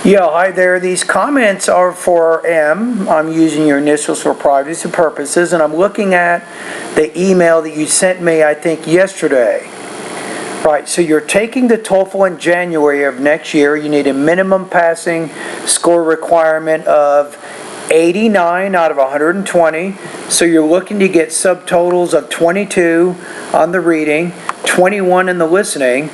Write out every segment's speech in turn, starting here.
Yeah, hi there. These comments are for M. I'm using your initials for privacy purposes, and I'm looking at the email that you sent me, I think, yesterday. Right, so you're taking the TOEFL in January of next year. You need a minimum passing score requirement of 89 out of 120. So you're looking to get subtotals of 22 on the reading, 21 in the listening,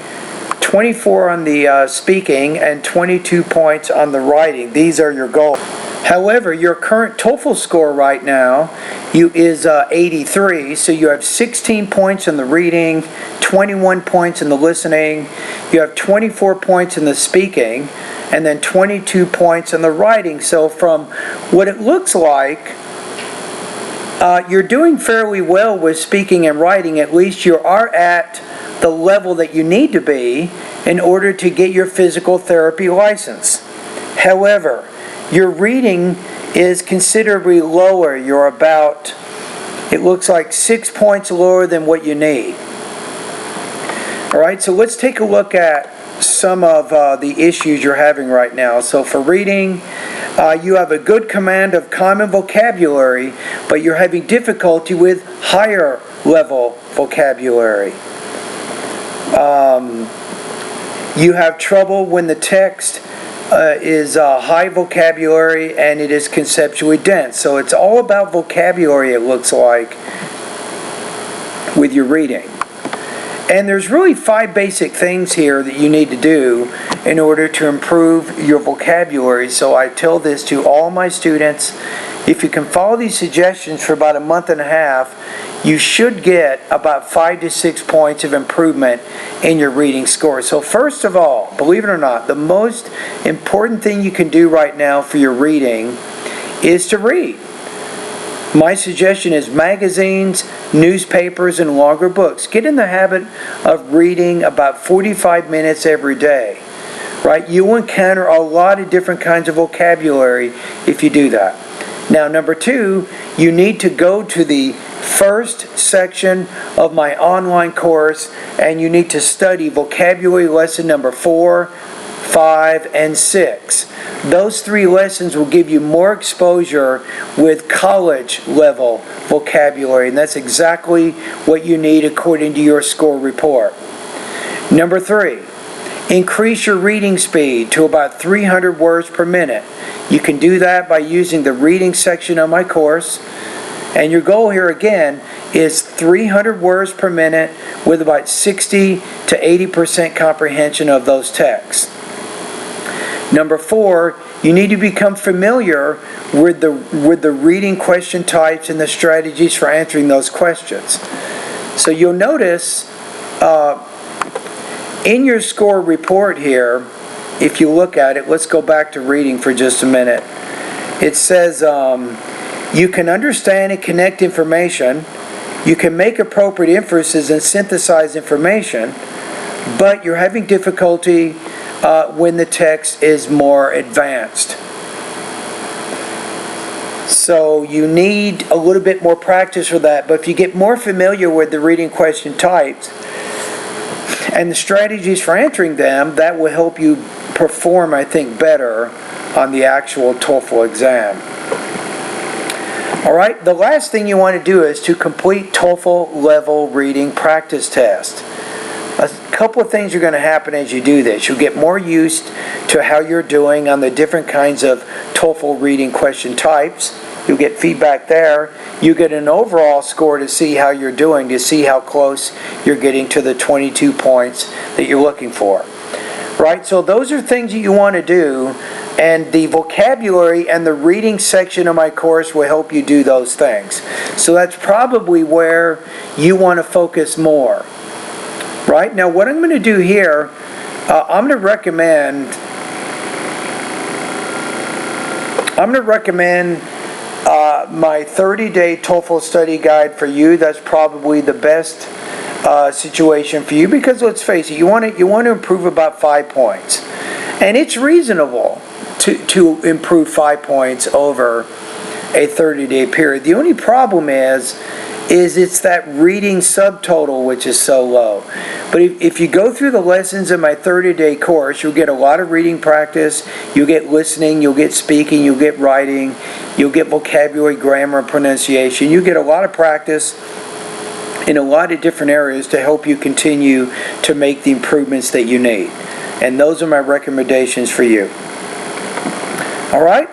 24 on the speaking, and 22 points on the writing. These are your goals. However, your current TOEFL score right now is 83, so you have 16 points in the reading, 21 points in the listening, you have 24 points in the speaking, and then 22 points in the writing. So from what it looks like, you're doing fairly well with speaking and writing. At least you are at the level that you need to be in order to get your physical therapy license. However, your reading is considerably lower. You're about, it looks like 6 points lower than what you need. Alright, so let's take a look at some of the issues you're having right now. So for reading, you have a good command of common vocabulary, but you're having difficulty with higher level vocabulary. You have trouble when the text is high vocabulary and it is conceptually dense. So it's all about vocabulary, it looks like, with your reading. And there's really 5 basic things here that you need to do in order to improve your vocabulary. So I tell this to all my students. If you can follow these suggestions for about a month and a half, you should get about 5 to 6 points of improvement in your reading score. So first of all, believe it or not, the most important thing you can do right now for your reading is to read. My suggestion is magazines, newspapers, and longer books. Get in the habit of reading about 45 minutes every day. Right? You will encounter a lot of different kinds of vocabulary if you do that. Now, number 2, you need to go to the first section of my online course, and you need to study vocabulary lesson number 4, 5, and 6. Those 3 lessons will give you more exposure with college level vocabulary, and that's exactly what you need according to your score report. Number 3, increase your reading speed to about 300 words per minute. You can do that by using the reading section of my course. And your goal here again is 300 words per minute with about 60 to 80% comprehension of those texts. Number 4, you need to become familiar with the reading question types and the strategies for answering those questions. So you'll notice in your score report here, if you look at it, let's go back to reading for just a minute. It says you can understand and connect information, you can make appropriate inferences and synthesize information, but you're having difficulty when the text is more advanced. So you need a little bit more practice for that, but if you get more familiar with the reading question types and the strategies for answering them, that will help you perform, I think, better on the actual TOEFL exam. Alright, the last thing you want to do is to complete TOEFL level reading practice test. A couple of things are going to happen as you do this. You'll get more used to how you're doing on the different kinds of TOEFL reading question types. You'll get feedback there. You get an overall score to see how you're doing, to see how close you're getting to the 22 points that you're looking for. Right? So those are things that you want to do, and the vocabulary and the reading section of my course will help you do those things. So that's probably where you want to focus more. Right? Now what I'm going to do here, I'm going to recommend my 30-day TOEFL study guide for you. That's probably the best situation for you, because let's face it, you want to improve about 5 points, and it's reasonable to improve 5 points over a 30-day period. The only problem is is it's that reading subtotal which is so low. But if you go through the lessons in my 30-day course, you'll get a lot of reading practice, you'll get listening, you'll get speaking, you'll get writing, you'll get vocabulary, grammar, and pronunciation. You get a lot of practice in a lot of different areas to help you continue to make the improvements that you need. And those are my recommendations for you. All right?